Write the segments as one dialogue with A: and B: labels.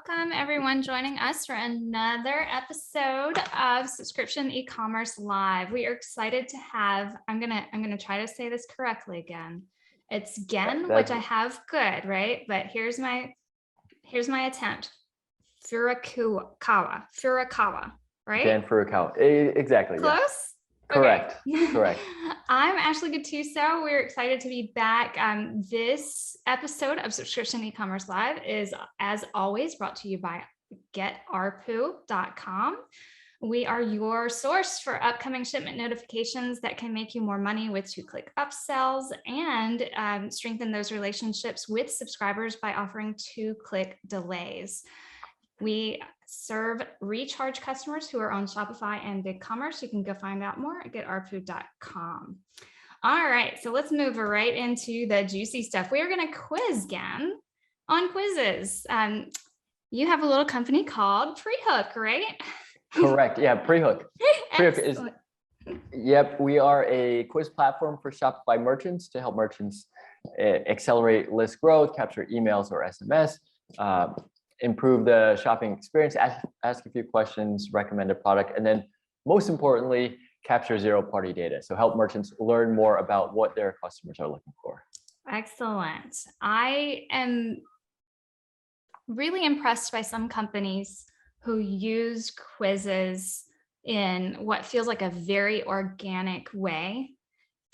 A: Welcome everyone joining us for another episode of Subscription Ecommerce Live. We are excited to have, I'm gonna try to say this correctly again. It's Gen, which I have good, right? But here's my attempt. Furukawa, right?
B: Gen Furukawa, exactly.
A: Close?
B: Yes. Correct.
A: Okay.
B: Correct.
A: I'm Ashley Gattuso. We're excited to be back. This episode of Subscription Ecommerce Live is, as always, brought to you by getarpu.com. We are your source for upcoming shipment notifications that can make you more money with two-click upsells and strengthen those relationships with subscribers by offering two-click delays. We serve recharge customers who are on Shopify and BigCommerce. You can go find out more at getarpu.com. All right, so let's move right into the juicy stuff. We are going to quiz Gen on quizzes. You have a little company called Prehook, right?
B: Correct. Yeah, Prehook. Prehook is. Yep, we are a quiz platform for Shopify merchants to help merchants accelerate list growth, capture emails or SMS. Improve the shopping experience, ask a few questions, recommend a product, and then most importantly, capture zero-party data. So help merchants learn more about what their customers are looking for.
A: Excellent. I am really impressed by some companies who use quizzes in what feels like a very organic way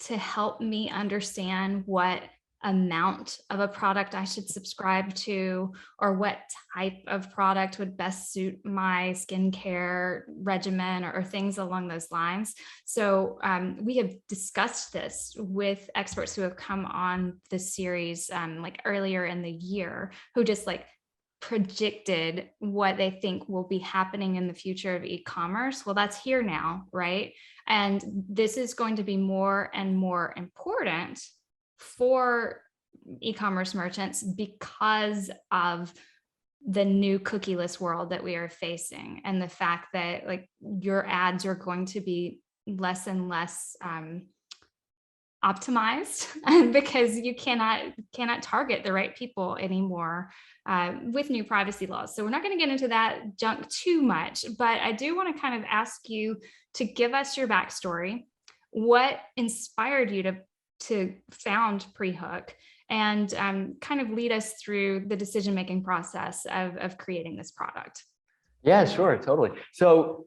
A: to help me understand what amount of a product I should subscribe to, or what type of product would best suit my skincare regimen, or things along those lines. So we have discussed this with experts who have come on this series like earlier in the year, who just like predicted what they think will be happening in the future of e-commerce. Well, that's here now, right? And this is going to be more and more important for e-commerce merchants because of the new cookieless world that we are facing, and the fact that like your ads are going to be less and less optimized because you cannot target the right people anymore with new privacy laws. So we're not going to get into that junk too much, but I do want to kind of ask you to give us your backstory. What inspired you to found Prehook, and kind of lead us through the decision-making process of creating this product?
B: Yeah, sure, totally. So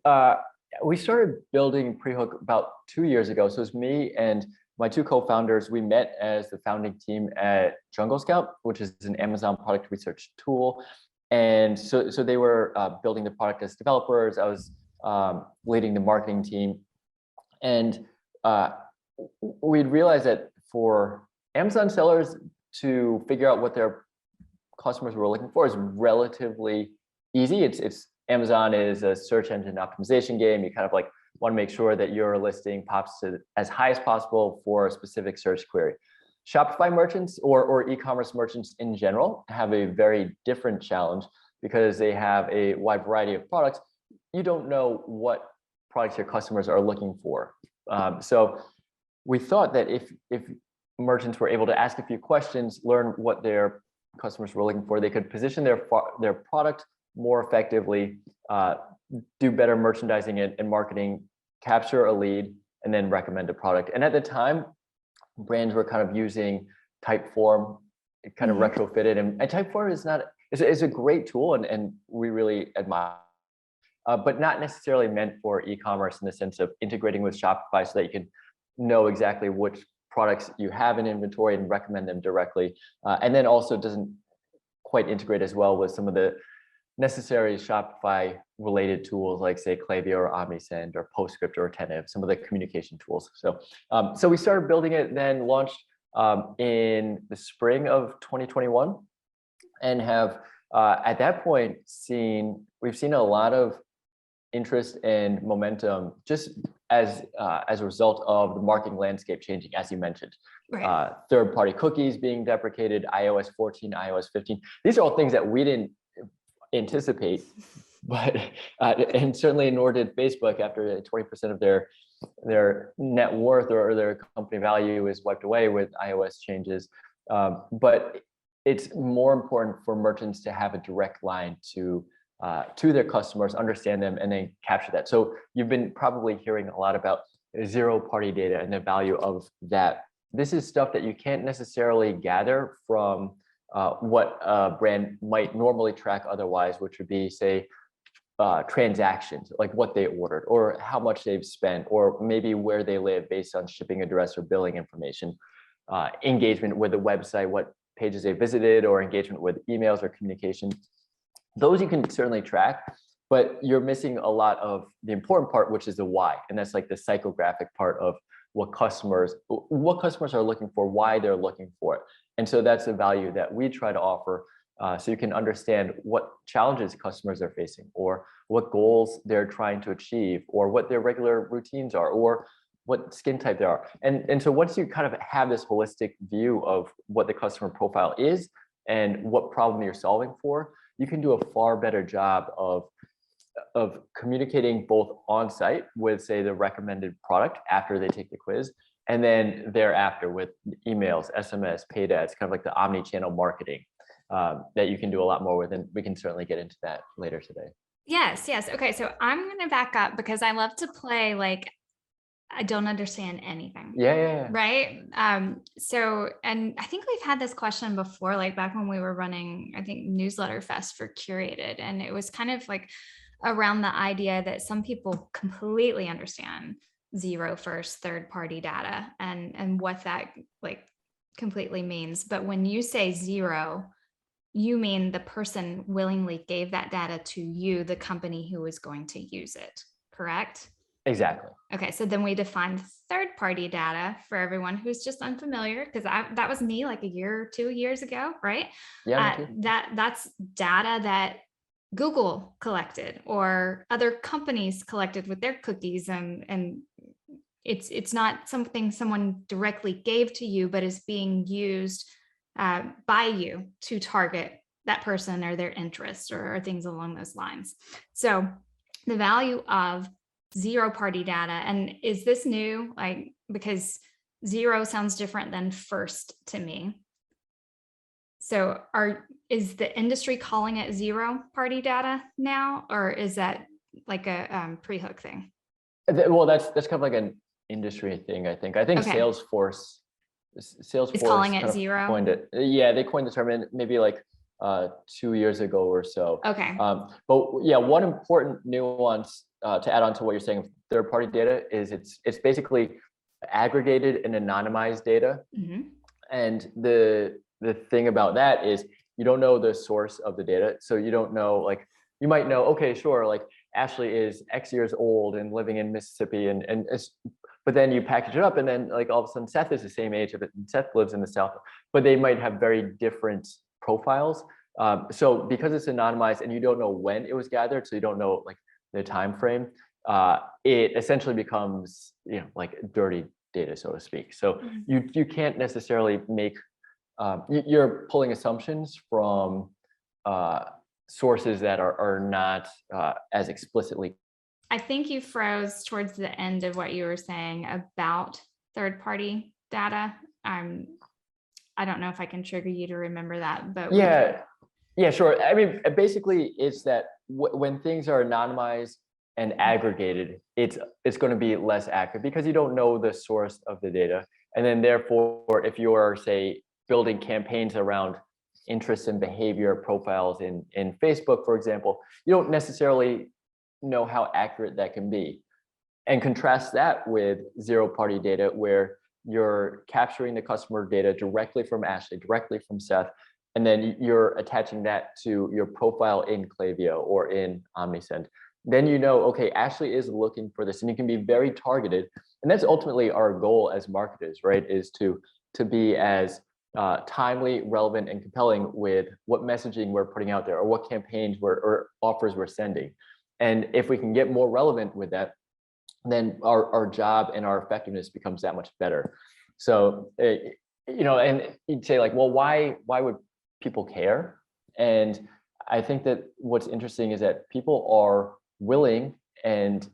B: we started building Prehook about 2 years ago. So it was me and my two co-founders. We met as the founding team at Jungle Scout, which is an Amazon product research tool. And so they were building the product as developers. I was leading the marketing team. And we'd realized that for Amazon sellers to figure out what their customers were looking for is relatively easy. It's Amazon is a search engine optimization game. You kind of like want to make sure that your listing pops to as high as possible for a specific search query. Shopify merchants or e-commerce merchants in general have a very different challenge because they have a wide variety of products. You don't know what products your customers are looking for. So we thought that if merchants were able to ask a few questions, learn what their customers were looking for, they could position their product more effectively, do better merchandising and marketing, capture a lead, and then recommend a product. And at the time, brands were kind of using Typeform, kind of retrofitted, and Typeform is a great tool, and we really admire. But not necessarily meant for e-commerce in the sense of integrating with Shopify so that you can know exactly which products you have in inventory and recommend them directly. And then also doesn't quite integrate as well with some of the necessary Shopify related tools like say Klaviyo or OmniSend or PostScript or Attentive, some of the communication tools. So we started building it, then launched in the spring of 2021, and have at that point we've seen a lot of interest and momentum just as a result of the marketing landscape changing, as you mentioned. Right. Third-party cookies being deprecated, iOS 14, iOS 15. These are all things that we didn't anticipate, but and certainly nor did Facebook after 20% of their net worth or their company value is wiped away with iOS changes. But it's more important for merchants to have a direct line to their customers, understand them, and then capture that. So you've been probably hearing a lot about zero-party data and the value of that. This is stuff that you can't necessarily gather from what a brand might normally track otherwise, which would be, say, transactions, like what they ordered or how much they've spent, or maybe where they live based on shipping address or billing information, engagement with the website, what pages they visited, or engagement with emails or communication. Those you can certainly track, but you're missing a lot of the important part, which is the why. And that's like the psychographic part of what customers are looking for, why they're looking for it. And so that's the value that we try to offer. So you can understand what challenges customers are facing, or what goals they're trying to achieve, or what their regular routines are, or what skin type they are. And so once you kind of have this holistic view of what the customer profile is and what problem you're solving for, you can do a far better job of communicating both on site with, say, the recommended product after they take the quiz, and then thereafter with emails, SMS, paid ads, kind of like the omni-channel marketing that you can do a lot more with. And we can certainly get into that later today.
A: Yes. Okay. So I'm going to back up because I love to play like I don't understand anything.
B: Yeah.
A: Right. So, and I think we've had this question before, like back when we were running, I think, Newsletter Fest for Curated. And it was kind of like around the idea that some people completely understand zero first third party data and what that like completely means. But when you say zero, you mean the person willingly gave that data to you, the company who is going to use it, correct?
B: Exactly.
A: Okay, so then we define third-party data for everyone who's just unfamiliar, because that was me like a year or 2 years ago, right?
B: Yeah, me too.
A: That's data that Google collected or other companies collected with their cookies, and it's not something someone directly gave to you, but is being used by you to target that person or their interests or things along those lines. So the value of zero-party data, and is this new? Like, because zero sounds different than first to me. So is the industry calling it zero-party data now, or is that like a Prehook thing?
B: Well, that's kind of like an industry thing, I think. Okay. Salesforce
A: is calling it
B: kind of
A: zero.
B: Coined it. Yeah, they coined the term in maybe like 2 years ago or so.
A: Okay.
B: But yeah, one important nuance to add on to what you're saying, third-party data, is it's basically aggregated and anonymized data.
A: Mm-hmm.
B: And the thing about that is you don't know the source of the data. So you don't know, like, you might know, okay, sure, like Ashley is X years old and living in Mississippi, but then you package it up, and then like all of a sudden Seth is the same age, but Seth lives in the South, but they might have very different profiles. So because it's anonymized and you don't know when it was gathered, so you don't know like the time frame, it essentially becomes, like dirty data, so to speak. So you can't necessarily make, you're pulling assumptions from sources that are not as explicitly.
A: I think you froze towards the end of what you were saying about third-party data. I don't know if I can trigger you to remember that, but
B: yeah, sure. I mean, basically, it's that when things are anonymized and aggregated, it's going to be less accurate because you don't know the source of the data, and then therefore, if you are, say, building campaigns around interests and behavior profiles in Facebook, for example, you don't necessarily know how accurate that can be. And contrast that with zero-party data, where you're capturing the customer data directly from Ashley, directly from Seth, and then you're attaching that to your profile in Klaviyo or in Omnisend. Then you know, okay, Ashley is looking for this, and you can be very targeted. And that's ultimately our goal as marketers, right? Is to be as timely, relevant, and compelling with what messaging we're putting out there, or what campaigns or offers we're sending. And if we can get more relevant with that, then our job and our effectiveness becomes that much better. So, and you'd say like, well, why would people care? And I think that what's interesting is that people are willing and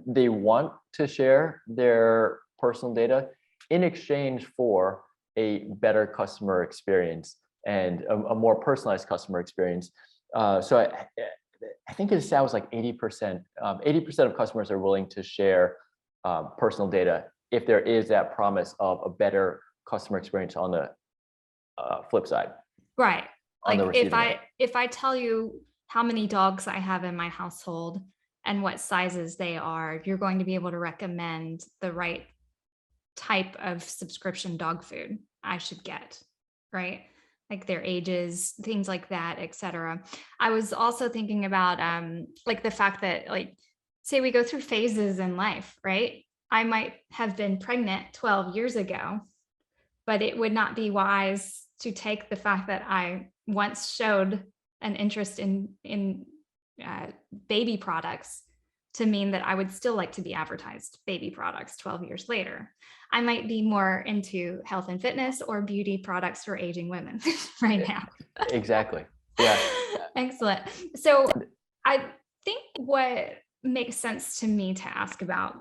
B: they want to share their personal data in exchange for a better customer experience. and a more personalized customer experience. So I think his stat was like 80%. 80% of customers are willing to share personal data if there is that promise of a better customer experience on the flip side.
A: Right.
B: On the
A: Like
B: receiving end.
A: if I tell you how many dogs I have in my household and what sizes they are, you're going to be able to recommend the right type of subscription dog food I should get, right? Like their ages, things like that, etc. I was also thinking about like the fact that, like, say we go through phases in life, right? I might have been pregnant 12 years ago, but it would not be wise to take the fact that I once showed an interest in baby products to mean that I would still like to be advertised baby products 12 years later. I might be more into health and fitness or beauty products for aging women right now.
B: Exactly. Yeah.
A: Excellent. So I think what makes sense to me to ask about,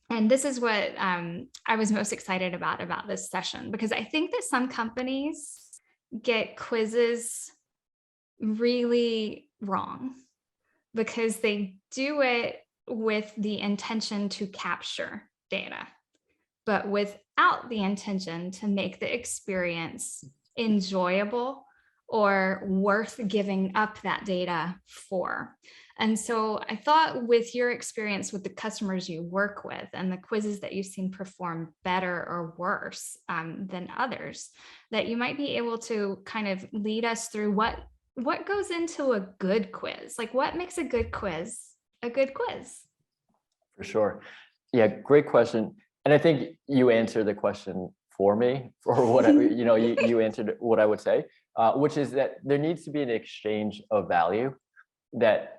A: and this is what I was most excited about this session, because I think that some companies get quizzes really wrong because they do it with the intention to capture data, but without the intention to make the experience enjoyable or worth giving up that data for. And so I thought, with your experience with the customers you work with and the quizzes that you've seen perform better or worse than others, that you might be able to kind of lead us through what goes into a good quiz. Like, what makes a good quiz a good quiz?
B: For sure. Yeah, great question. And I think you answered the question for me, or what you answered what I would say, which is that there needs to be an exchange of value. That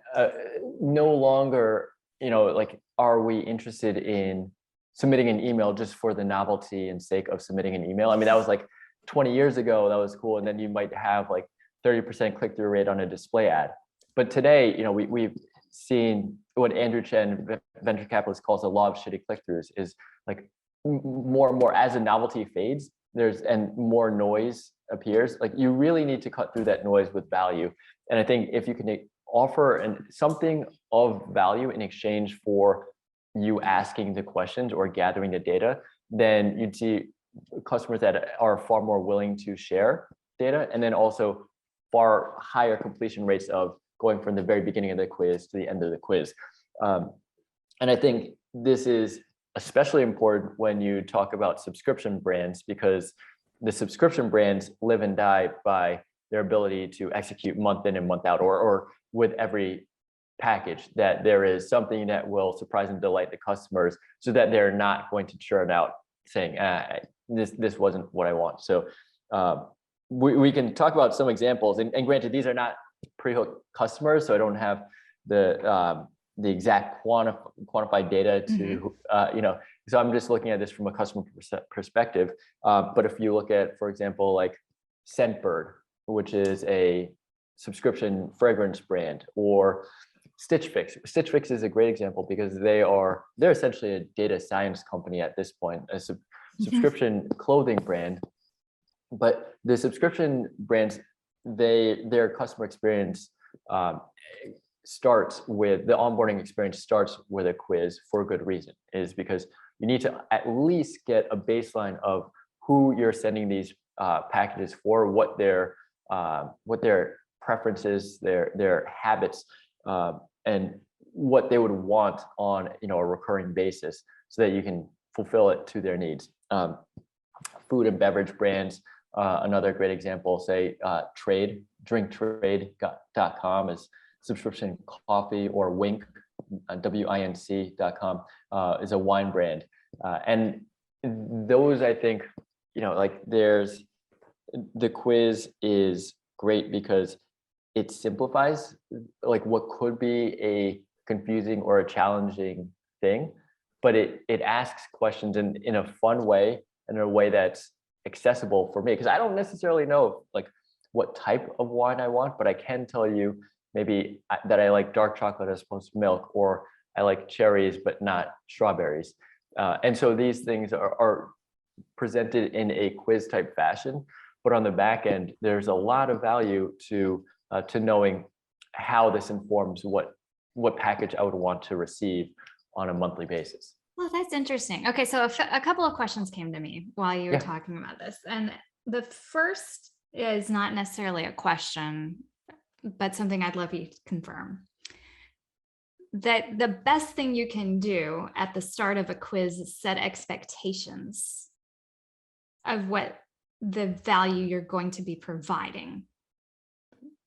B: no longer, like, are we interested in submitting an email just for the novelty and sake of submitting an email? I mean, that was like 20 years ago, that was cool. And then you might have like 30% click-through rate on a display ad. But today, we've seen what Andrew Chen, venture capitalist, calls the law of shitty click-throughs, is like more and more as the novelty fades, and more noise appears. Like, you really need to cut through that noise with value. And I think if you can offer something of value in exchange for you asking the questions or gathering the data, then you'd see customers that are far more willing to share data, and then also far higher completion rates of going from the very beginning of the quiz to the end of the quiz. And I think this is especially important when you talk about subscription brands, because the subscription brands live and die by their ability to execute month in and month out, or with every package, that there is something that will surprise and delight the customers, so that they're not going to churn out saying, this wasn't what I want. So we can talk about some examples, and granted, these are not Prehook customers, so I don't have the exact quantified data to so I'm just looking at this from a customer perspective. But if you look at, for example, like Scentbird, which is a subscription fragrance brand, or Stitch Fix. Stitch Fix is a great example because they're essentially a data science company at this point, a subscription clothing brand. But the subscription brands, their customer experience starts with the onboarding experience starts with a quiz for a good reason, is because you need to at least get a baseline of who you're sending these packages for, what their preferences, their habits, and what they would want on a recurring basis, so that you can fulfill it to their needs. Food and beverage brands, another great example, say drinktrade.com is subscription coffee, or Wink, WINC.com, is a wine brand. And those, I think, like, the quiz is great because it simplifies like what could be a confusing or a challenging thing, but it asks questions in a fun way, and in a way that's accessible for me, because I don't necessarily know like what type of wine I want, but I can tell you maybe that I like dark chocolate as opposed to milk, or I like cherries but not strawberries. And so these things are presented in a quiz type fashion, But on the back end, there's a lot of value to knowing how this informs what package I would want to receive on a monthly basis.
A: Well, that's interesting. Okay, so a couple of questions came to me while you were
B: Yeah.
A: talking about this. And the first is not necessarily a question, but something I'd love you to confirm. That the best thing you can do at the start of a quiz is set expectations of what the value you're going to be providing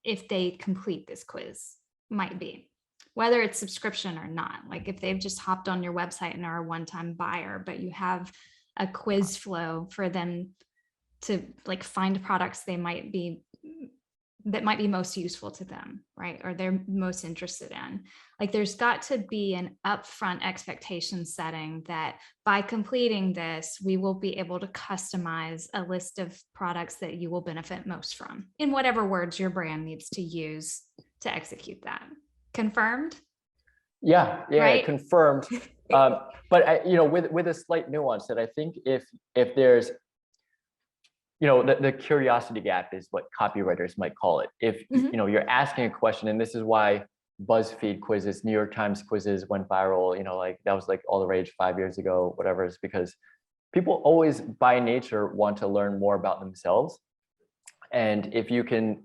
A: if they complete this quiz might be, whether it's subscription or not. Like if they've just hopped on your website and are a one-time buyer, but you have a quiz flow for them to like find products that might be most useful to them, right? Or they're most interested in. Like there's got to be an upfront expectation setting that by completing this, we will be able to customize a list of products that you will benefit most from in whatever words your brand needs to use to execute that. Confirmed?
B: Yeah,
A: Right?
B: confirmed. But with a slight nuance that I think if there's the curiosity gap is what copywriters might call it. If you're asking a question, and this is why BuzzFeed quizzes, New York Times quizzes went viral, like that was like all the rage 5 years ago, whatever, is because people always by nature want to learn more about themselves. And if you can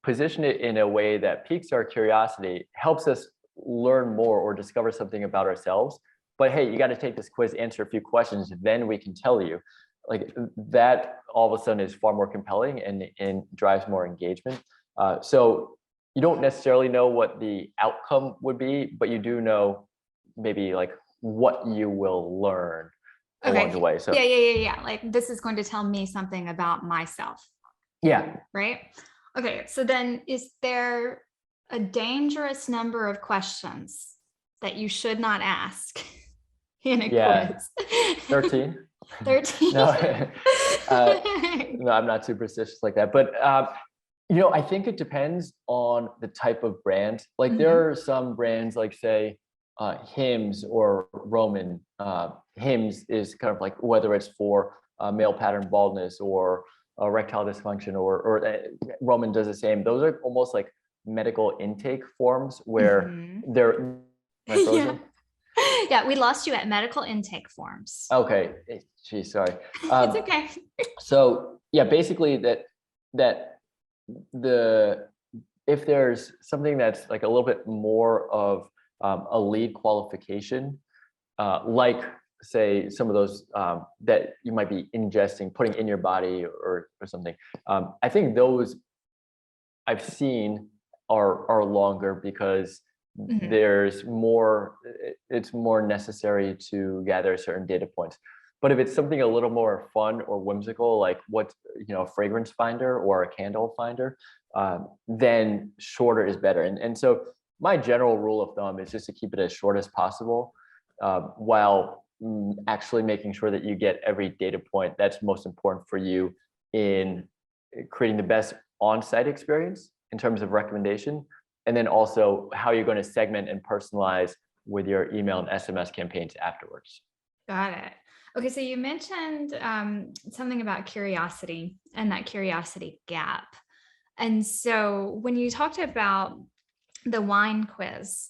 B: position it in a way that piques our curiosity, helps us learn more or discover something about ourselves. But hey, you got to take this quiz, answer a few questions, then we can tell you. Like that all of a sudden is far more compelling and drives more engagement. So you don't necessarily know what the outcome would be, but you do know maybe like what you will learn along the way. So
A: yeah. Like this is going to tell me something about myself.
B: Yeah.
A: Right. Okay. So then is there a dangerous number of questions that you should not ask in a quiz?
B: 13.
A: 13.
B: No, no, I'm not superstitious like that. But I think it depends on the type of brand. Like there are some brands like say Hims or Roman. Hims is kind of like whether it's for male pattern baldness or erectile dysfunction or Roman does the same. Those are almost like medical intake forms where they're
A: Yeah, we lost you at medical intake forms.
B: Okay, geez, sorry.
A: It's okay.
B: So yeah, basically that if there's something that's like a little bit more of a lead qualification, like say some of those that you might be ingesting, putting in your body or something. I think those I've seen are longer because there's more, it's more necessary to gather certain data points. But if it's something a little more fun or whimsical, like what, a fragrance finder or a candle finder, then shorter is better. And so my general rule of thumb is just to keep it as short as possible, while actually making sure that you get every data point that's most important for you in creating the best on-site experience in terms of recommendation. And then also how you're going to segment and personalize with your email and SMS campaigns afterwards.
A: Got it. Okay, so you mentioned something about curiosity and that curiosity gap. And so when you talked about the wine quiz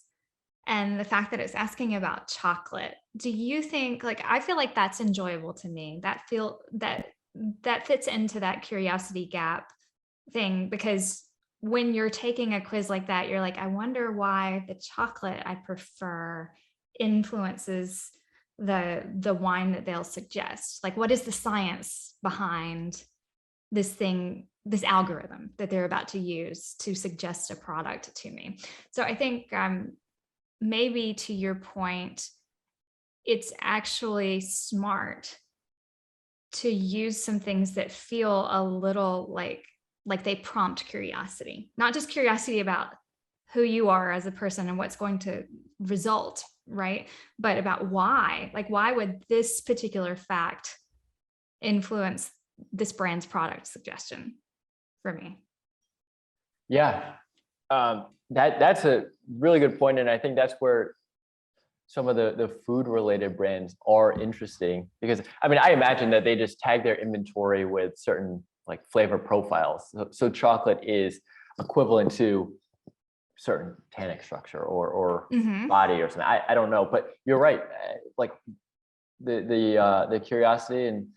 A: and the fact that it's asking about chocolate, do you think, like, I feel like that's enjoyable to me. That fits into that curiosity gap thing, because when you're taking a quiz like that, you're like, I wonder why the chocolate I prefer influences the wine that they'll suggest. Like, what is the science behind this thing, this algorithm that they're about to use to suggest a product to me? So I think maybe to your point, it's actually smart to use some things that feel a little like they prompt curiosity, not just curiosity about who you are as a person and what's going to result, right? But about why, like, why would this particular fact influence this brand's product suggestion for me?
B: Yeah, that's a really good point. And I think that's where some of the food related brands are interesting, because I mean, I imagine that they just tag their inventory with certain like flavor profiles. So chocolate is equivalent to certain tannic structure or body or something. I don't know, but you're right. Like the curiosity and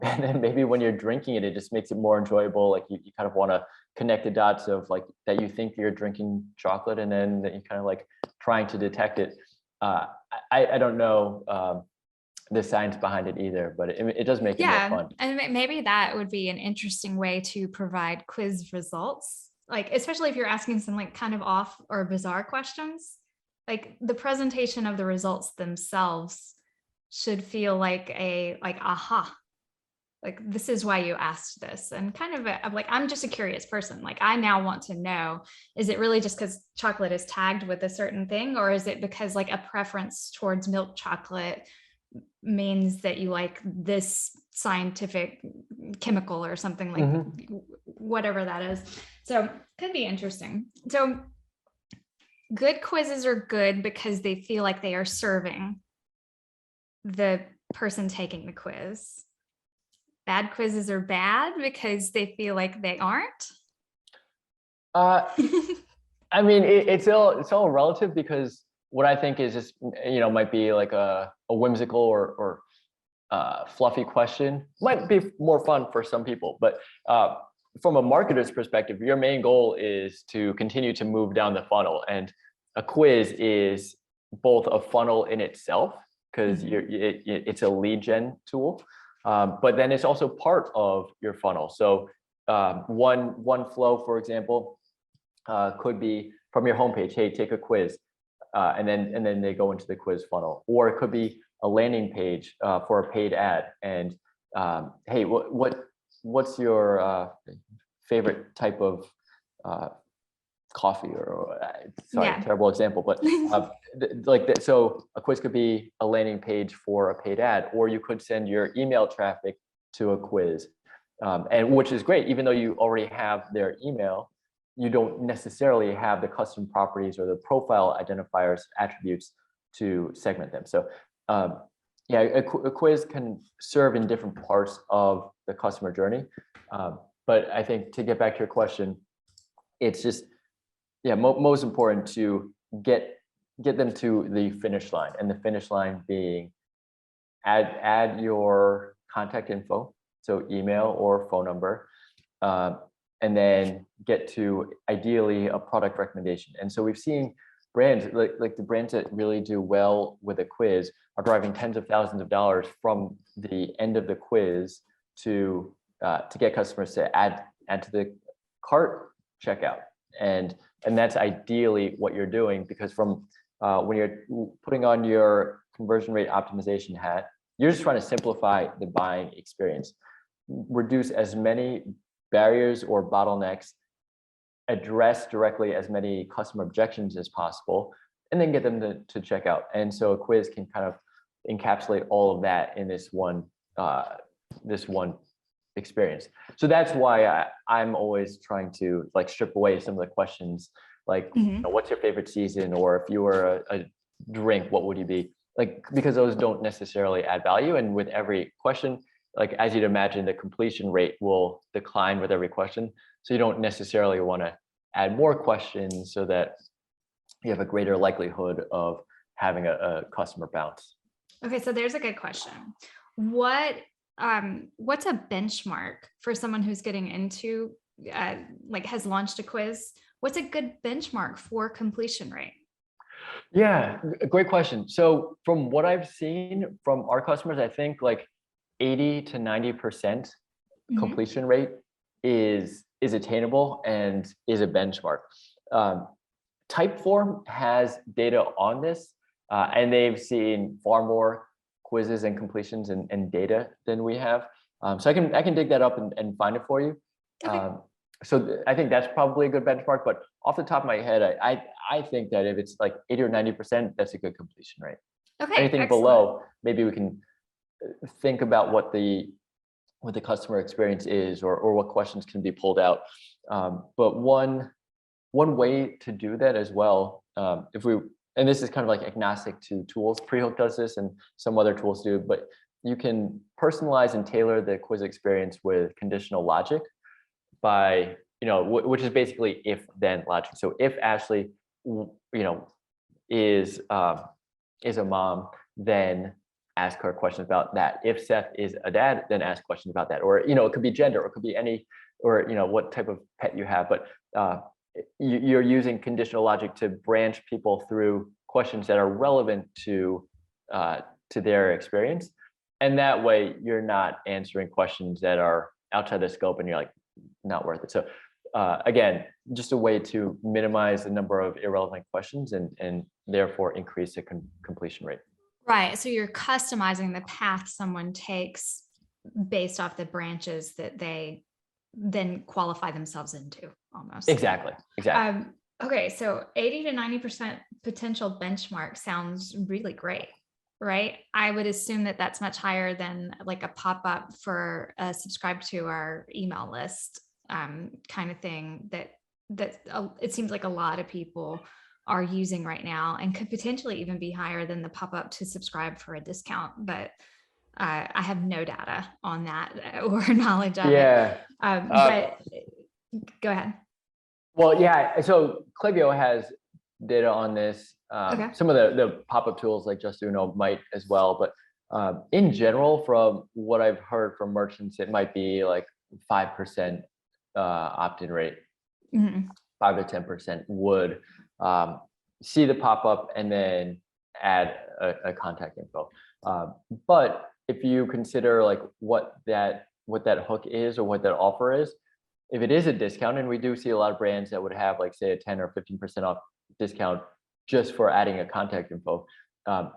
B: then maybe when you're drinking it, it just makes it more enjoyable. Like you kind of want to connect the dots of like that you think you're drinking chocolate, and then that you kind of like trying to detect it. I don't know the science behind it either, but it does make it more fun.
A: And maybe that would be an interesting way to provide quiz results, like especially if you're asking some like kind of off or bizarre questions. Like the presentation of the results themselves should feel like aha, like this is why you asked this, and kind of like I'm just a curious person. Like I now want to know, is it really just because chocolate is tagged with a certain thing, or is it because like a preference towards milk chocolate means that you like this scientific chemical or something, like whatever that is. So could be interesting. So good quizzes are good because they feel like they are serving the person taking the quiz. Bad quizzes are bad because they feel like they aren't.
B: I mean, it's all relative, because what I think is just, might be like a whimsical or fluffy question might be more fun for some people. But from a marketer's perspective, your main goal is to continue to move down the funnel. And a quiz is both a funnel in itself, because it's a lead gen tool, but then it's also part of your funnel. So one flow, for example, could be from your homepage, hey, take a quiz. And then they go into the quiz funnel, or it could be a landing page for a paid ad. And hey, what's your favorite type of coffee? Or sorry, terrible example, but like that. So a quiz could be a landing page for a paid ad, or you could send your email traffic to a quiz, and which is great, even though you already have their email. You don't necessarily have the custom properties or the profile identifiers attributes to segment them. So a quiz can serve in different parts of the customer journey. But I think, to get back to your question, it's just, most important to get them to the finish line, and the finish line being add your contact info, so email or phone number, and then get to ideally a product recommendation. And so we've seen brands like the brands that really do well with a quiz are driving tens of thousands of dollars from the end of the quiz to get customers to add to the cart checkout. And that's ideally what you're doing, because from when you're putting on your conversion rate optimization hat, you're just trying to simplify the buying experience, reduce as many barriers or bottlenecks, address directly as many customer objections as possible, and then get them to check out. And so a quiz can kind of encapsulate all of that in this one experience. So that's why I'm always trying to like strip away some of the questions, like what's your favorite season, or if you were a drink, what would you be? Like, because those don't necessarily add value. And with every question, like as you'd imagine, the completion rate will decline with every question. So you don't necessarily want to add more questions so that you have a greater likelihood of having a customer bounce.
A: Okay, so there's a good question. What's a benchmark for someone who's getting into like has launched a quiz? What's a good benchmark for completion rate?
B: Yeah, great question. So from what I've seen from our customers, I think like 80 to 90% completion rate is attainable and is a benchmark. Typeform has data on this, and they've seen far more quizzes and completions and data than we have. So I can dig that up and find it for you. Okay. So I think that's probably a good benchmark, but off the top of my head, I think that if it's like 80 or 90%, that's a good completion rate.
A: Okay.
B: Anything
A: excellent.
B: below, maybe we can think about what the customer experience is, or what questions can be pulled out. But one way to do that as well, and this is kind of like agnostic to tools, Prehook does this and some other tools do, but you can personalize and tailor the quiz experience with conditional logic by, which is basically if then logic. So if Ashley, is a mom, then ask her questions about that. If Seth is a dad, then ask questions about that. Or, it could be gender, or it could be any, or, what type of pet you have. But you're using conditional logic to branch people through questions that are relevant to their experience. And that way you're not answering questions that are outside the scope and you're like, not worth it. So again, just a way to minimize the number of irrelevant questions and therefore increase the completion rate.
A: Right. So you're customizing the path someone takes based off the branches that they then qualify themselves into almost.
B: Exactly.
A: Okay. So 80 to 90% potential benchmark sounds really great, right? I would assume that that's much higher than like a pop-up for a subscribe to our email list kind of thing that it seems like a lot of people are using right now, and could potentially even be higher than the pop-up to subscribe for a discount. But I have no data on that or knowledge of it. But go ahead.
B: Well, yeah. So Klaviyo has data on this.
A: Okay.
B: Some of the pop-up tools like Just Uno might as well. But in general, from what I've heard from merchants, it might be like 5% opt-in rate. 5 to 10% would see the pop-up and then add a contact info. But if you consider like what that hook is or what that offer is, if it is a discount, and we do see a lot of brands that would have like say a 10 or 15% off discount just for adding a contact info,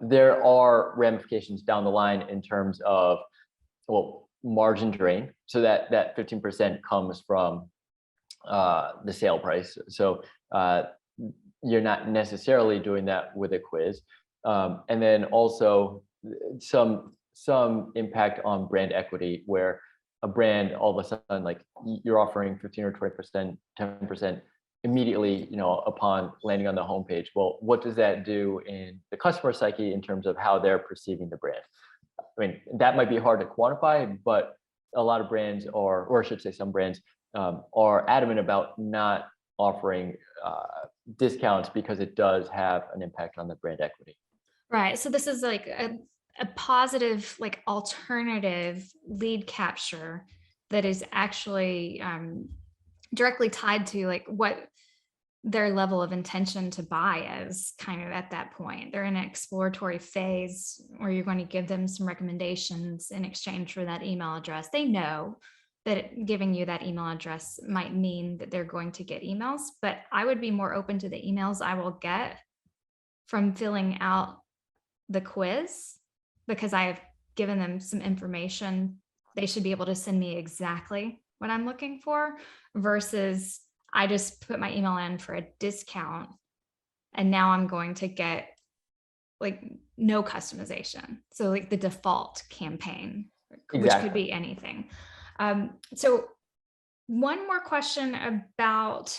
B: there are ramifications down the line in terms of, well, margin drain. So that 15% comes from the sale price. So you're not necessarily doing that with a quiz. And then also some impact on brand equity, where a brand all of a sudden, like you're offering 15 or 20%, 10% immediately, upon landing on the homepage. Well, what does that do in the customer psyche in terms of how they're perceiving the brand? I mean, that might be hard to quantify, but a lot of brands or I should say some brands are adamant about not offering discounts because it does have an impact on the brand equity.
A: Right. So this is like a positive, like alternative lead capture that is actually directly tied to like what their level of intention to buy is kind of at that point. They're in an exploratory phase where you're going to give them some recommendations in exchange for that email address. They know that giving you that email address might mean that they're going to get emails, but I would be more open to the emails I will get from filling out the quiz, because I have given them some information. They should be able to send me exactly what I'm looking for, versus I just put my email in for a discount and now I'm going to get like no customization. So like the default campaign, which could be anything. So one more question about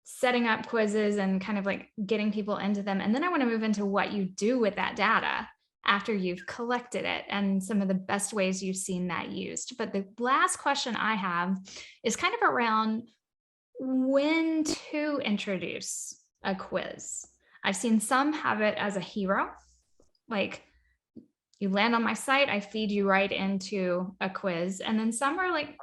A: setting up quizzes and kind of like getting people into them. And then I want to move into what you do with that data after you've collected it and some of the best ways you've seen that used. But the last question I have is kind of around when to introduce a quiz. I've seen some have it as a hero, like you land on my site, I feed you right into a quiz. And then some are like,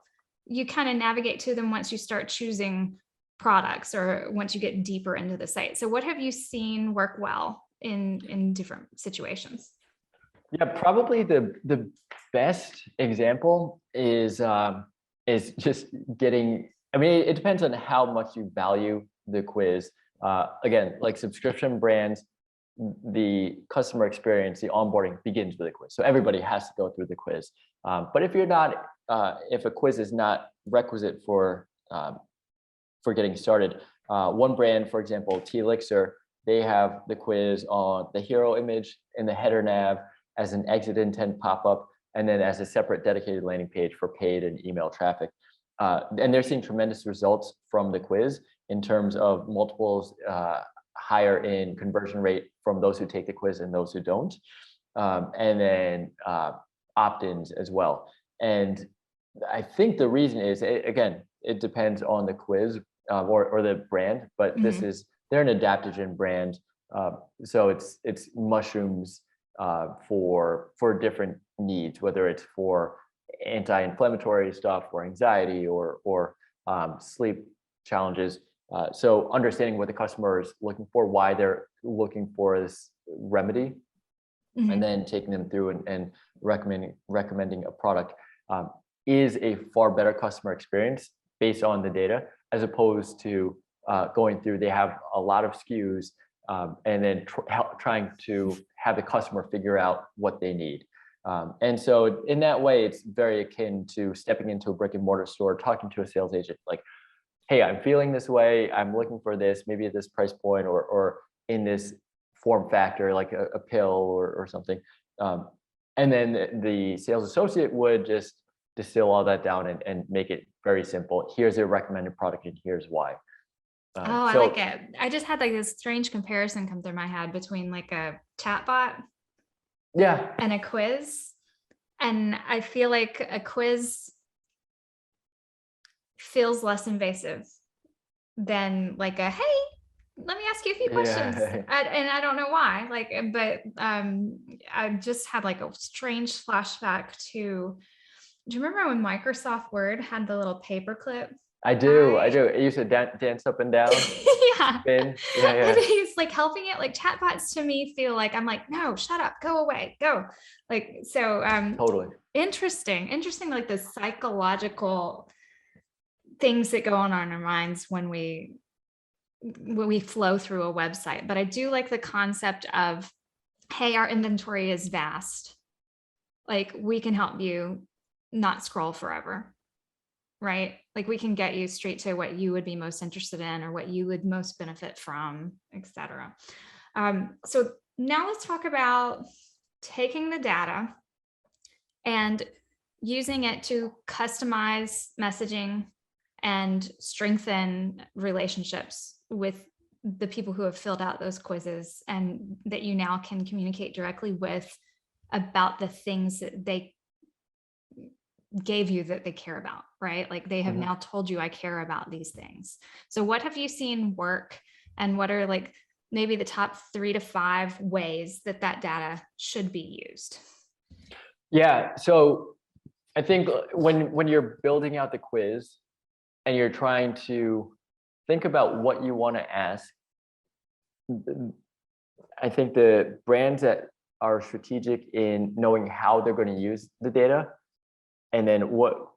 A: you kind of navigate to them once you start choosing products or once you get deeper into the site. So what have you seen work well in different situations?
B: Yeah, probably the best example is just getting, I mean, it depends on how much you value the quiz. Again, like subscription brands, the customer experience, the onboarding begins with a quiz. So everybody has to go through the quiz. But if you're not, if a quiz is not requisite for getting started, one brand, for example, Teelixir, they have the quiz on the hero image in the header nav as an exit intent pop-up, and then as a separate dedicated landing page for paid and email traffic. And they're seeing tremendous results from the quiz in terms of multiples higher in conversion rate from those who take the quiz and those who don't. and then opt-ins as well. And I think the reason is, again, it depends on the quiz or the brand, but they're an adaptogen brand. So it's mushrooms for different needs, whether it's for anti-inflammatory stuff or anxiety or sleep challenges. So understanding what the customer is looking for, why they're looking for this remedy, and then taking them through and recommending a product is a far better customer experience based on the data, as opposed to going through, they have a lot of SKUs and then trying to have the customer figure out what they need. And so in that way, it's very akin to stepping into a brick and mortar store, talking to a sales agent, like, hey, I'm feeling this way, I'm looking for this, maybe at this price point or in this form factor, like a pill or something. And then the sales associate would just distill all that down and make it very simple. Here's a recommended product and here's why.
A: I like it. I just had like this strange comparison come through my head between like a chatbot and a quiz. And I feel like a quiz feels less invasive than like a, hey, let me ask you a few questions. And I don't know why, like, but I just had like a strange flashback to, do you remember when Microsoft Word had the little paperclip?
B: I do. It used to dance up and down.
A: Spin. And he's like helping it. Like chatbots to me feel like, I'm like, no, shut up, go away, go. Like, so
B: totally
A: interesting, like the psychological things that go on in our minds when we flow through a website. But I do like the concept of, hey, our inventory is vast. Like we can help you not scroll forever, right? Like we can get you straight to what you would be most interested in or what you would most benefit from, etc. So now let's talk about taking the data and using it to customize messaging and strengthen relationships with the people who have filled out those quizzes and that you now can communicate directly with about the things that they gave you that they care about, right? Like they have now told you, I care about these things. So what have you seen work, and what are like maybe the top 3 to 5 ways that data should be used?
B: Yeah, so I think when you're building out the quiz and you're trying to think about what you want to ask, I think the brands that are strategic in knowing how they're going to use the data and then what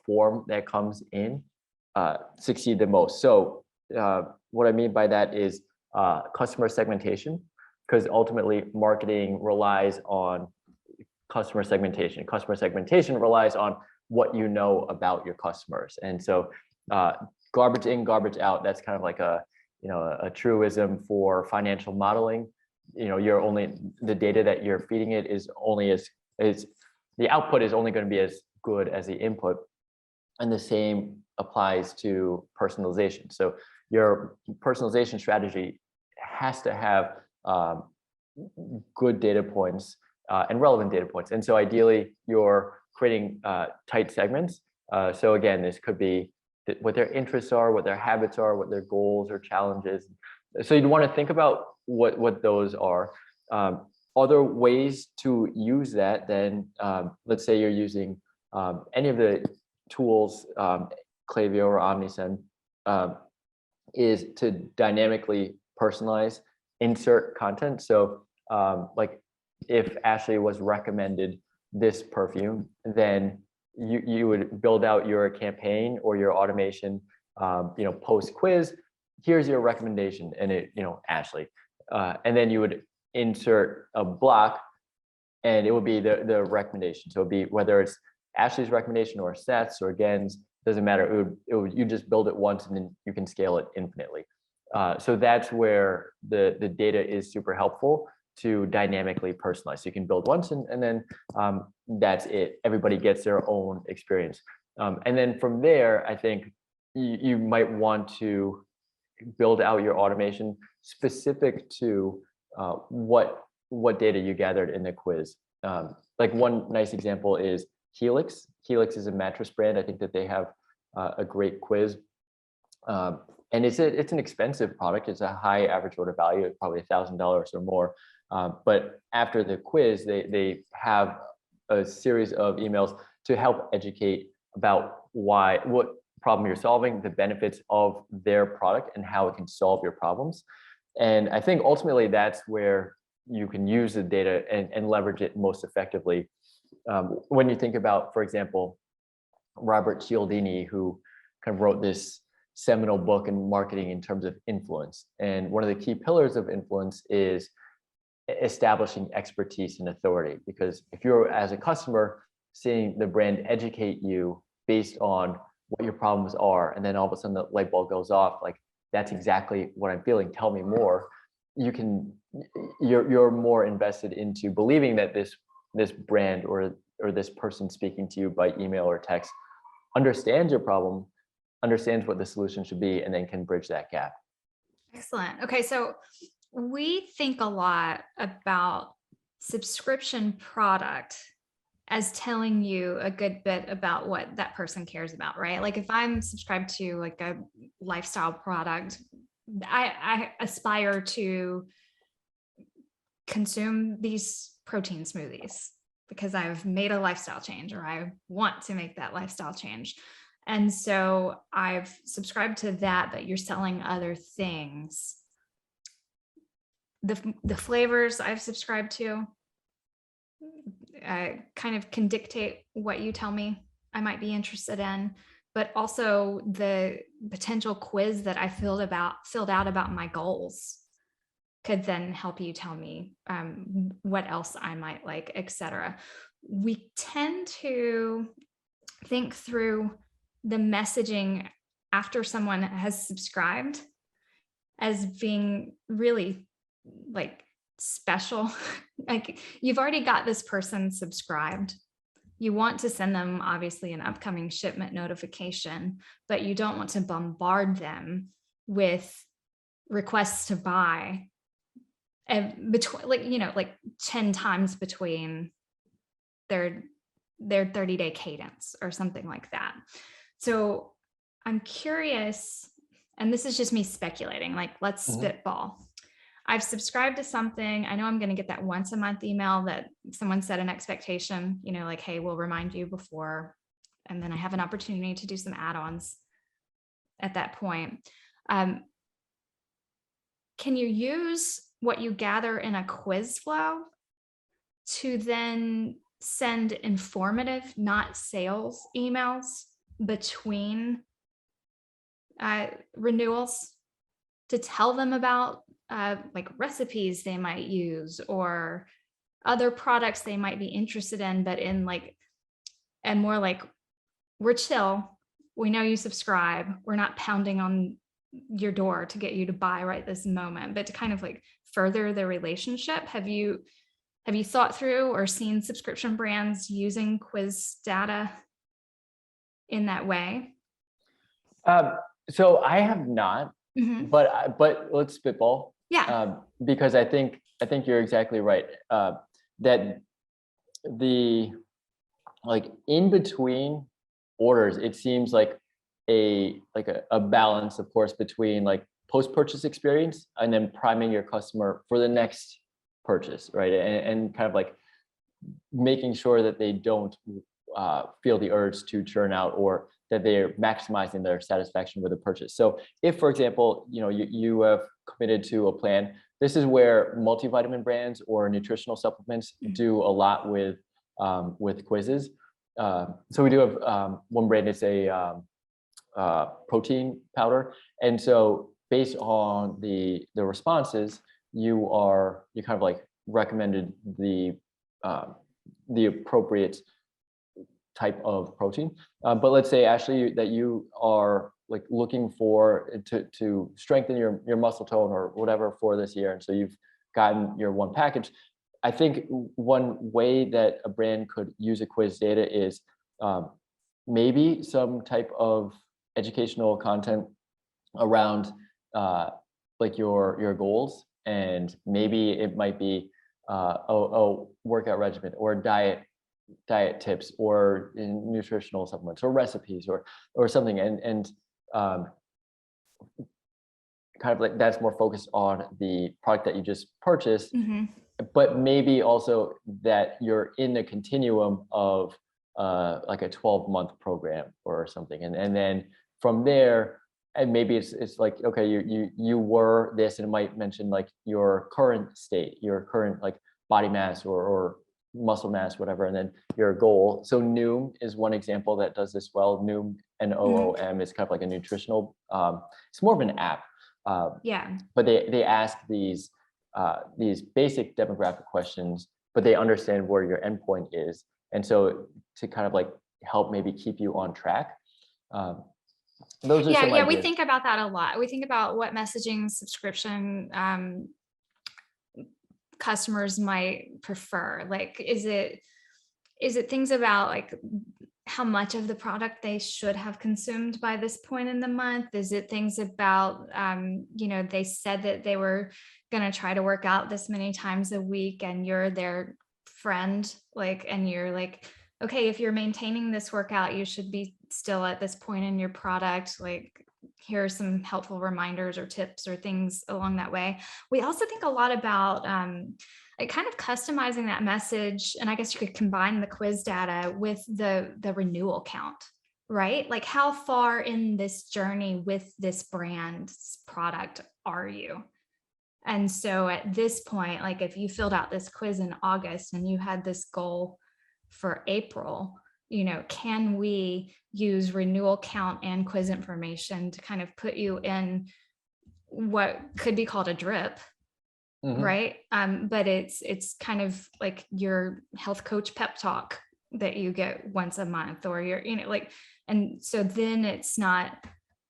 B: form that comes in succeed the most. So what I mean by that is customer segmentation, because ultimately marketing relies on customer segmentation. Customer segmentation relies on what you know about your customers. And so garbage in, garbage out, that's kind of like a truism for financial modeling. You're only, the data that you're feeding it is only as the output is only going to be as good as the input. And the same applies to personalization. So your personalization strategy has to have good data points and relevant data points. And so ideally you're creating tight segments. So again, this could be what their interests are, what their habits are, what their goals or challenges. So you'd want to think about what those are. Other ways to use that, then let's say you're using any of the tools, Klaviyo or Omnisend, is to dynamically personalize, insert content. So like if Ashley was recommended this perfume, then you would build out your campaign or your automation, post quiz, here's your recommendation, and it, Ashley, and then you would insert a block and it would be the recommendation. So it'd be whether it's Ashley's recommendation or Seth's or Gen's, doesn't matter. You just build it once and then you can scale it infinitely. So that's where the data is super helpful to dynamically personalize. So you can build once and then that's it. Everybody gets their own experience. And then from there, I think you might want to build out your automation specific to what what data you gathered in the quiz. Like one nice example is Teelixir. Teelixir is a mattress brand. I think that they have a great quiz. And it's an expensive product. It's a high average order value, probably $1,000 or more. But after the quiz, they have a series of emails to help educate about what problem you're solving, the benefits of their product, and how it can solve your problems. And I think ultimately that's where you can use the data and leverage it most effectively. When you think about, for example, Robert Cialdini, who kind of wrote this seminal book in marketing in terms of influence. And one of the key pillars of influence is establishing expertise and authority. Because if you're, as a customer, seeing the brand educate you based on what your problems are, and then all of a sudden the light bulb goes off, like, that's exactly what I'm feeling, tell me more, you're more invested into believing that this brand or this person speaking to you by email or text understands your problem, understands what the solution should be, and then can bridge that gap.
A: Excellent. Okay, so we think a lot about subscription product as telling you a good bit about what that person cares about, right? Like if I'm subscribed to like a lifestyle product, I aspire to consume these protein smoothies because I've made a lifestyle change, or I want to make that lifestyle change. And so I've subscribed to that, but you're selling other things. The flavors I've subscribed to kind of can dictate what you tell me I might be interested in, but also the potential quiz that I filled out about my goals could then help you tell me what else I might like, etc. We tend to think through the messaging after someone has subscribed as being really like special. Like you've already got this person subscribed. You want to send them obviously an upcoming shipment notification, but you don't want to bombard them with requests to buy and between, like 10 times between their 30-day cadence or something like that. So I'm curious, and this is just me speculating, like let's spitball. I've subscribed to something. I know I'm going to get that once a month email that someone set an expectation, like, hey, we'll remind you before. And then I have an opportunity to do some add-ons at that point. Can you use what you gather in a quiz flow to then send informative, not sales emails between renewals to tell them about like recipes they might use or other products they might be interested in, but in like, and more like, we're chill. We know you subscribe. We're not pounding on your door to get you to buy right this moment, but to kind of like further the relationship. Have you thought through or seen subscription brands using quiz data in that way?
B: So I have not, but let's spitball.
A: Yeah.
B: Because I think you're exactly right. That the like in between orders, it seems like a balance, of course, between like post-purchase experience and then priming your customer for the next purchase, right? And kind of like making sure that they don't feel the urge to churn out, or that they're maximizing their satisfaction with the purchase. So if, for example, you have committed to a plan, this is where multivitamin brands or nutritional supplements do a lot with quizzes. So we do have one brand, it's a protein powder. And so based on the responses, you kind of like recommended the appropriate type of protein. But let's say, Ashley, that you are like looking for to strengthen your muscle tone or whatever for this year. And so you've gotten your one package. I think one way that a brand could use a quiz data is maybe some type of educational content around like your goals. And maybe it might be a workout regimen or diet tips or in nutritional supplements or recipes or something, and kind of like that's more focused on the product that you just purchased, but maybe also that you're in the continuum of like a 12-month program or something, and then from there, and maybe it's like, okay, you were this, and it might mention like your current state, your current like body mass or muscle mass, whatever, and then your goal. So Noom is one example that does this well. Noom, Noom, is kind of like a nutritional, it's more of an app. But they ask these basic demographic questions, but they understand where your endpoint is. And so to kind of like help maybe keep you on track. Those are some ideas.
A: We think about that a lot. We think about what messaging subscription customers might prefer. Like, is it things about like how much of the product they should have consumed by this point in the month? Is it things about, they said that they were going to try to work out this many times a week and you're their friend, like, and you're like, okay, if you're maintaining this workout, you should be still at this point in your product. Like, here are some helpful reminders or tips or things along that way. We also think a lot about like kind of customizing that message. And I guess you could combine the quiz data with the renewal count, right? Like, how far in this journey with this brand's product are you? And so at this point, like if you filled out this quiz in August and you had this goal for April, can we use renewal count and quiz information to kind of put you in what could be called a drip, right? But it's kind of like your health coach pep talk that you get once a month, or your, and so then it's not,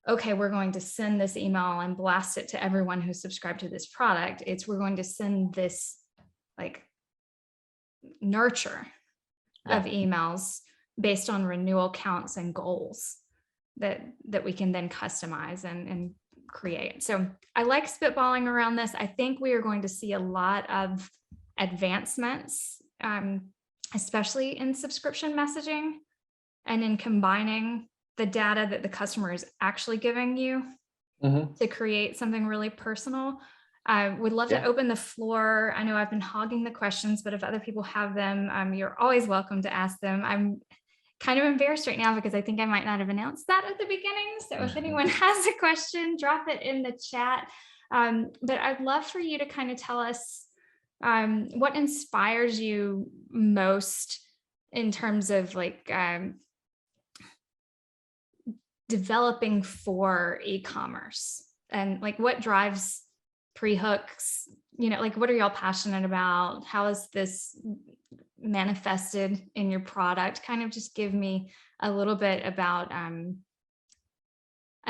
A: okay, we're going to send this email and blast it to everyone who's subscribed to this product. It's, we're going to send this like nurture of emails based on renewal counts and goals that we can then customize and create. So I like spitballing around this. I think we are going to see a lot of advancements, especially in subscription messaging and in combining the data that the customer is actually giving you to create something really personal. I would love to open the floor. I know I've been hogging the questions, but if other people have them, you're always welcome to ask them. I'm kind of embarrassed right now because I think I might not have announced that at the beginning. So if anyone has a question, drop it in the chat. But I'd love for you to kind of tell us what inspires you most in terms of like developing for e-commerce, and like what drives Prehooks, like what are y'all passionate about? How is this manifested in your product? Kind of just give me a little bit about, I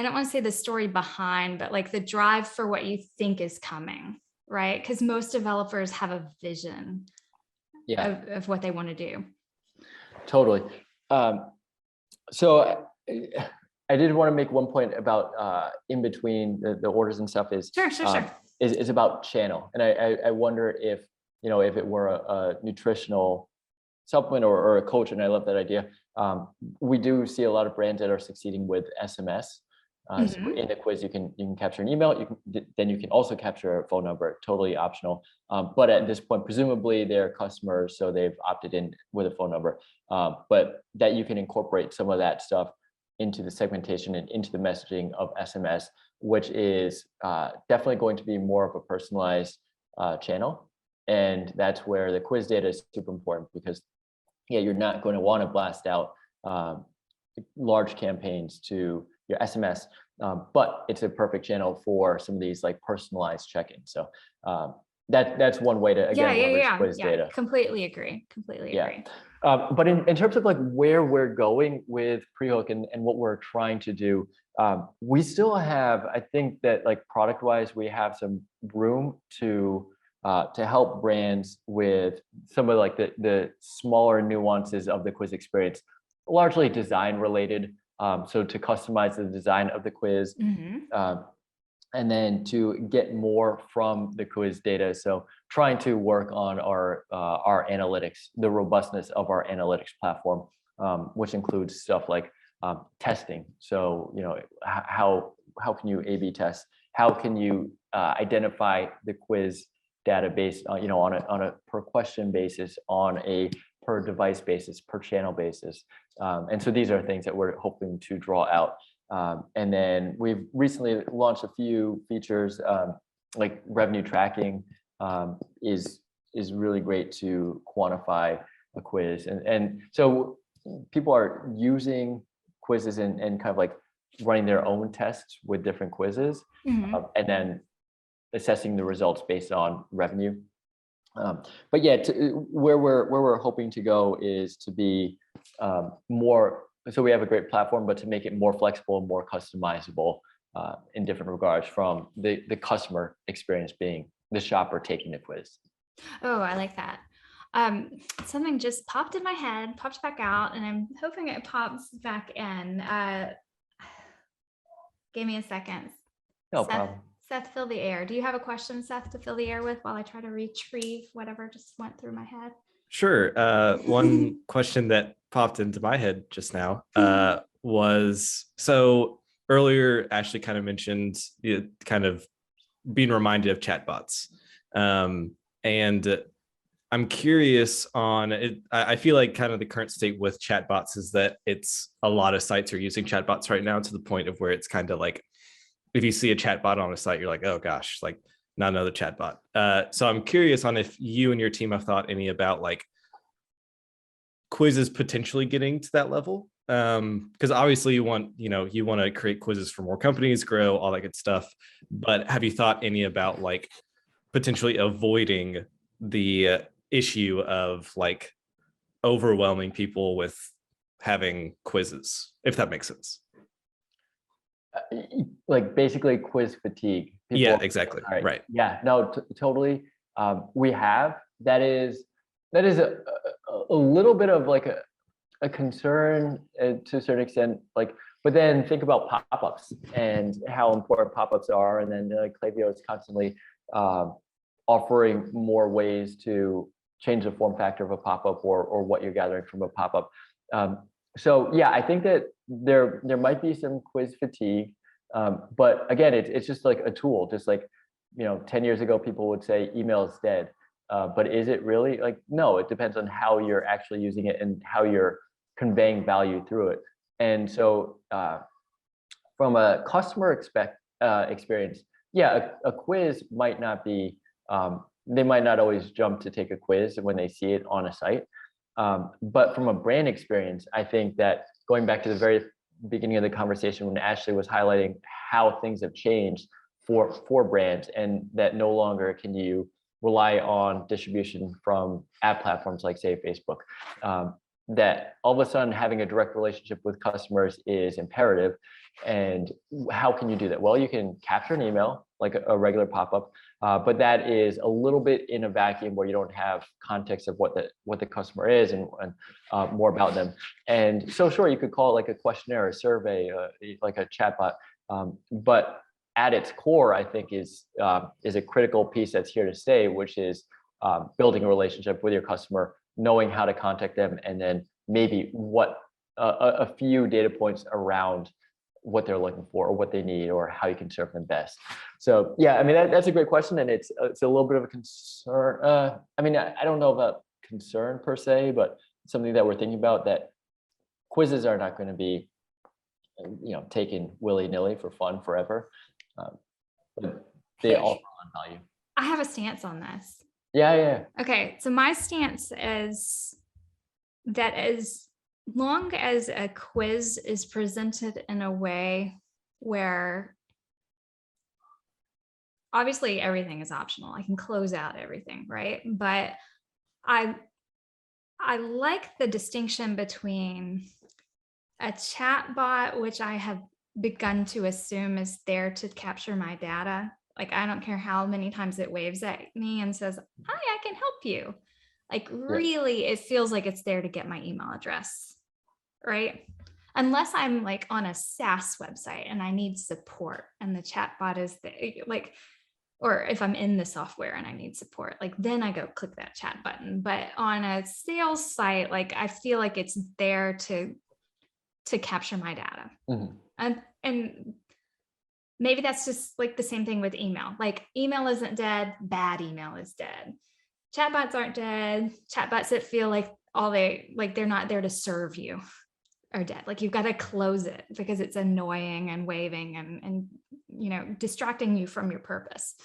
A: don't want to say the story behind, but like the drive for what you think is coming, right? Because most developers have a vision of what they want to do. Totally.
B: So I did want to make one point about in between the orders and stuff is is about channel. And I wonder if, if it were a nutritional supplement or a coach, and I love that idea. We do see a lot of brands that are succeeding with SMS. So in the quiz, you can capture an email. Then you can also capture a phone number, totally optional. But at this point, presumably they're customers, so they've opted in with a phone number. But that you can incorporate some of that stuff into the segmentation and into the messaging of SMS, which is definitely going to be more of a personalized channel. And that's where the quiz data is super important, because you're not going to want to blast out large campaigns to your SMS, but it's a perfect channel for some of these like personalized check-ins. So that's one way to leverage quiz data.
A: Completely agree.
B: But in terms of like where we're going with Prehook and what we're trying to do, we still have, I think that like product-wise, we have some room to help brands with some of like the smaller nuances of the quiz experience, largely design related. So to customize the design of the quiz, and then to get more from the quiz data. So trying to work on our analytics, the robustness of our analytics platform, which includes stuff like testing. So, how can you A/B test? How can you identify the quiz database, on a per question basis, on a per device basis, per channel basis? And so these are things that we're hoping to draw out. And then we've recently launched a few features, like revenue tracking is really great to quantify a quiz. And so people are using quizzes and kind of like running their own tests with different quizzes, and then assessing the results based on revenue. But yeah, where we're hoping to go is to be more. So we have a great platform, but to make it more flexible and more customizable in different regards, from the customer experience being the shopper taking the quiz.
A: Oh, I like that. Something just popped in my head, popped back out, and I'm hoping it pops back in. Give me a second.
B: No problem.
A: Seth, fill the air. Do you have a question, Seth, to fill the air with while I try to retrieve whatever just went through my head?
C: Sure. One question that popped into my head just now was, so earlier Ashley kind of mentioned kind of being reminded of chatbots. And I'm curious on it. I feel like kind of the current state with chatbots is that it's a lot of sites are using chatbots right now, to the point of where it's kind of like, if you see a chatbot on a site, you're like, oh gosh, like not another chatbot. So I'm curious on if you and your team have thought any about like quizzes potentially getting to that level. Because obviously you want to create quizzes for more companies, grow, all that good stuff. But have you thought any about like potentially avoiding the issue of like overwhelming people with having quizzes, if that makes sense?
B: Like basically quiz fatigue.
C: Yeah, exactly. Right.
B: Yeah, no, totally. We have, that is a little bit of like a concern to a certain extent, like, but then think about pop-ups and how important pop-ups are. And then Klaviyo is constantly offering more ways to change the form factor of a pop-up or what you're gathering from a pop-up. So yeah, I think that there might be some quiz fatigue, but again, it's just like a tool. Just like 10 years ago, people would say email is dead, but is it really? Like, no, it depends on how you're actually using it and how you're conveying value through it. And so, from a customer experience, yeah, a quiz might not be. They might not always jump to take a quiz when they see it on a site. But from a brand experience, I think that going back to the very beginning of the conversation when Ashley was highlighting how things have changed for brands, and that no longer can you rely on distribution from ad platforms like, say, Facebook, that all of a sudden having a direct relationship with customers is imperative. And how can you do that? Well, you can capture an email like a regular pop-up, but that is a little bit in a vacuum where you don't have context of what the customer is and more about them. And so sure, you could call it like a questionnaire, a survey, like a chatbot, but at its core, I think is a critical piece that's here to stay, which is building a relationship with your customer, knowing how to contact them, and then maybe what a few data points around what they're looking for or what they need or how you can serve them best. So yeah, I mean, that's a great question, and it's a little bit of a concern. I mean, I don't know about concern per se, but something that we're thinking about, that quizzes are not going to be taken willy-nilly for fun forever, but they offer on value.
A: I have a stance on this.
B: Yeah.
A: Okay, so my stance is that as long as a quiz is presented in a way where obviously everything is optional, I can close out everything, right? But I like the distinction between a chat bot, which I have begun to assume is there to capture my data. Like, I don't care how many times it waves at me and says, hi, I can help you. Like, really, it feels like it's there to get my email address, right? Unless I'm like on a SaaS website and I need support and the chat bot is there. Like, or if I'm in the software and I need support, like then I go click that chat button. But on a sales site, like I feel like it's there to capture my data. And maybe that's just like the same thing with email. Like email isn't dead, bad email is dead. Chatbots aren't dead. Chatbots that feel like they're not there to serve you are dead. Like you've got to close it because it's annoying and waving and distracting you from your purpose.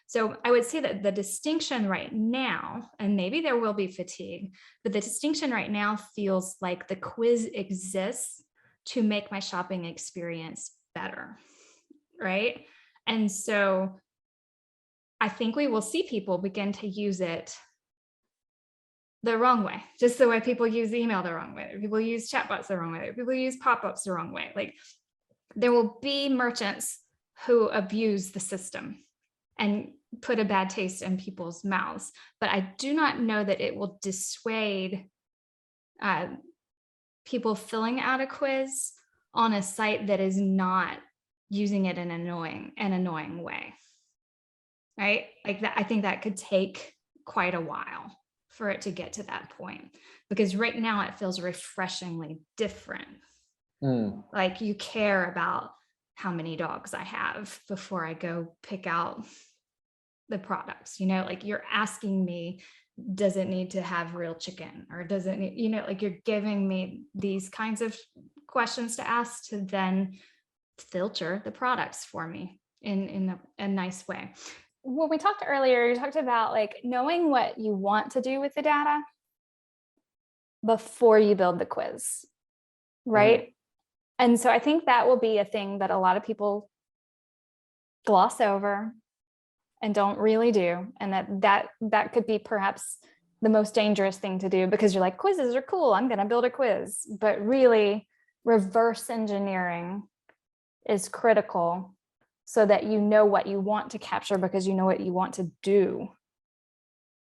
A: So I would say that the distinction right now, and maybe there will be fatigue, but the distinction right now feels like the quiz exists to make my shopping experience better, right? And so I think we will see people begin to use it the wrong way, just the way people use email the wrong way, people use chatbots the wrong way, people use pop-ups the wrong way. Like there will be merchants who abuse the system and put a bad taste in people's mouths, but I do not know that it will dissuade people filling out a quiz on a site that is not using it in an annoying way, right? Like that, I think that could take quite a while for it to get to that point, because right now it feels refreshingly different. Like you care about how many dogs I have before I go pick out the products, like you're asking me, does it need to have real chicken, or does it need, like you're giving me these kinds of questions to ask to then filter the products for me in a nice way. When we talked earlier, you talked about like knowing what you want to do with the data before you build the quiz, right? And so I think that will be a thing that a lot of people gloss over and don't really do. And that could be perhaps the most dangerous thing to do, because you're like, quizzes are cool, I'm going to build a quiz. But really, reverse engineering is critical so that you know what you want to capture, because you know what you want to do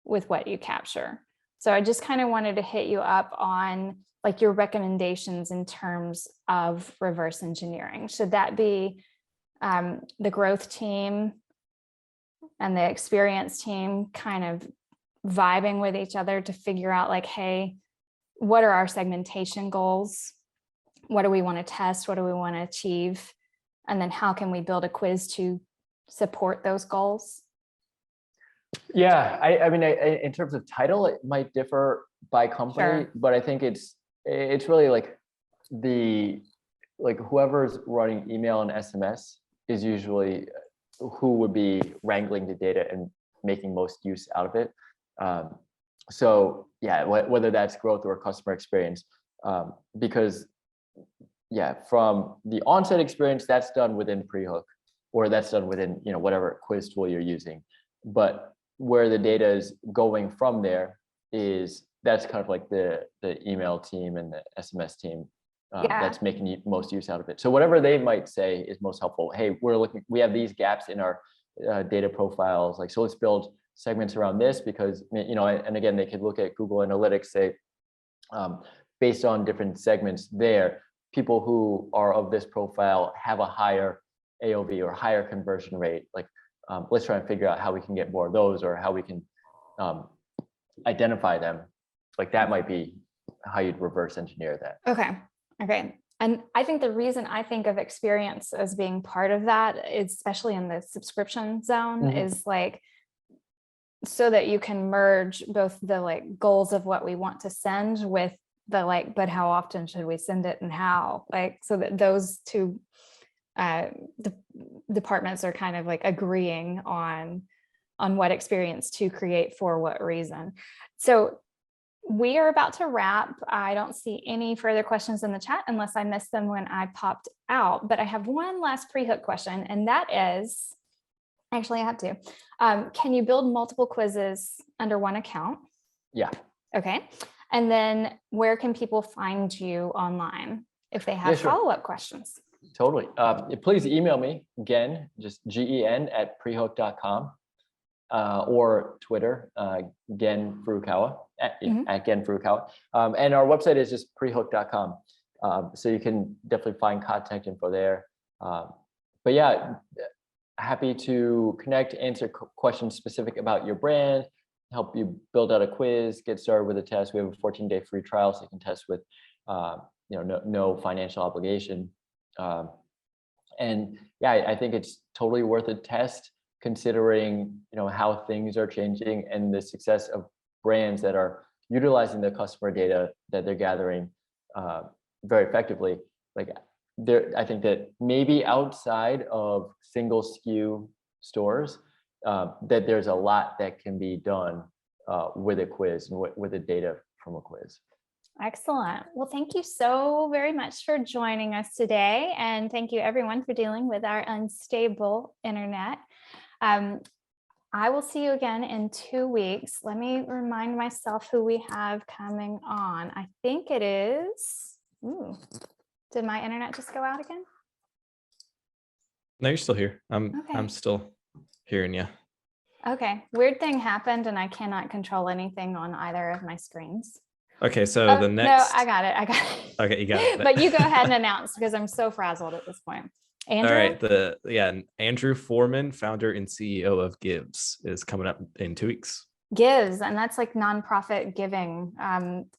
A: with what you capture. So I just kind of wanted to hit you up on like your recommendations in terms of reverse engineering. Should that be the growth team and the experience team kind of vibing with each other to figure out like, hey, what are our segmentation goals? What do we want to test? What do we want to achieve? And then how can we build a quiz to support those goals?
B: Yeah, I mean, in terms of title, it might differ by company, but I think it's really like whoever's running email and SMS is usually who would be wrangling the data and making most use out of it. So yeah, whether that's growth or customer experience, because yeah, from the onset experience, that's done within Prehook, or that's done within whatever quiz tool you're using. But where the data is going from there that's kind of like the email team and the SMS team that's making most use out of it. So whatever they might say is most helpful. Hey, we have these gaps in our data profiles. Like, so let's build segments around this, because and again, they could look at Google Analytics, say, based on different segments there, people who are of this profile have a higher AOV or higher conversion rate. Like, let's try and figure out how we can get more of those, or how we can identify them. Like that might be how you'd reverse engineer that.
A: Okay. And I think the reason I think of experience as being part of that, especially in the subscription zone, is like, so that you can merge both the like goals of what we want to send with the like, but how often should we send it and how, like, so that those two the departments are kind of like agreeing on what experience to create for what reason. So we are about to wrap. I don't see any further questions in the chat unless I missed them when I popped out, but I have one last Prehook question, and that is, actually I have two. Can you build multiple quizzes under one account?
B: Yeah.
A: Okay. And then where can people find you online if they have follow-up questions?
B: Totally. Please email me, Gen, just GEN @prehook.com, or Twitter, Gen Furukawa, at Gen Furukawa. And our website is just prehook.com. So you can definitely find contact info there. But yeah, happy to connect, answer questions specific about your brand, help you build out a quiz, get started with a test. We have a 14-day free trial, so you can test with no financial obligation. And yeah, I think it's totally worth a test, considering how things are changing and the success of brands that are utilizing the customer data that they're gathering very effectively. Like I think that maybe outside of single SKU stores, that there's a lot that can be done with a quiz and with the data from a quiz.
A: Excellent. Well, thank you so very much for joining us today. And thank you everyone for dealing with our unstable internet. I will see you again in 2 weeks. Let me remind myself who we have coming on. I think it is, did my internet just go out again?
C: No, you're still here. I'm still hearing you.
A: Okay, weird thing happened and I cannot control anything on either of my screens.
C: Okay, so the next.
A: No, I got it.
C: Okay, you got it.
A: But you go ahead and announce because I'm so frazzled at this point. Andrew?
C: All right, Andrew Foreman, founder and CEO of Gives, is coming up in 2 weeks.
A: Gives, and that's like nonprofit giving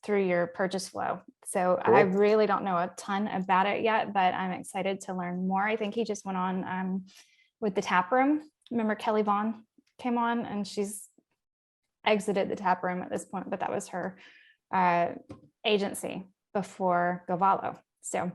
A: through your purchase flow. So cool. I really don't know a ton about it yet, but I'm excited to learn more. I think he just went on with the tap room. Remember Kelly Vaughn came on and she's exited the tap room at this point, but that was her agency before Govalo. So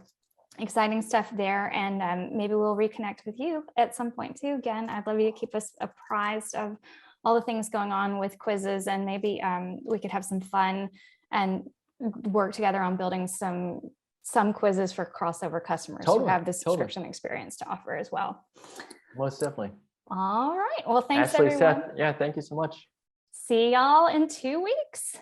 A: exciting stuff there. And maybe we'll reconnect with you at some point too. Again, I'd love you to keep us apprised of all the things going on with quizzes, and maybe we could have some fun and work together on building some quizzes for crossover customers who have the subscription experience to offer as well.
B: Most definitely.
A: All right. Well, thanks
B: Ashley,
A: everyone.
B: Seth, yeah, thank you so much.
A: See y'all in 2 weeks.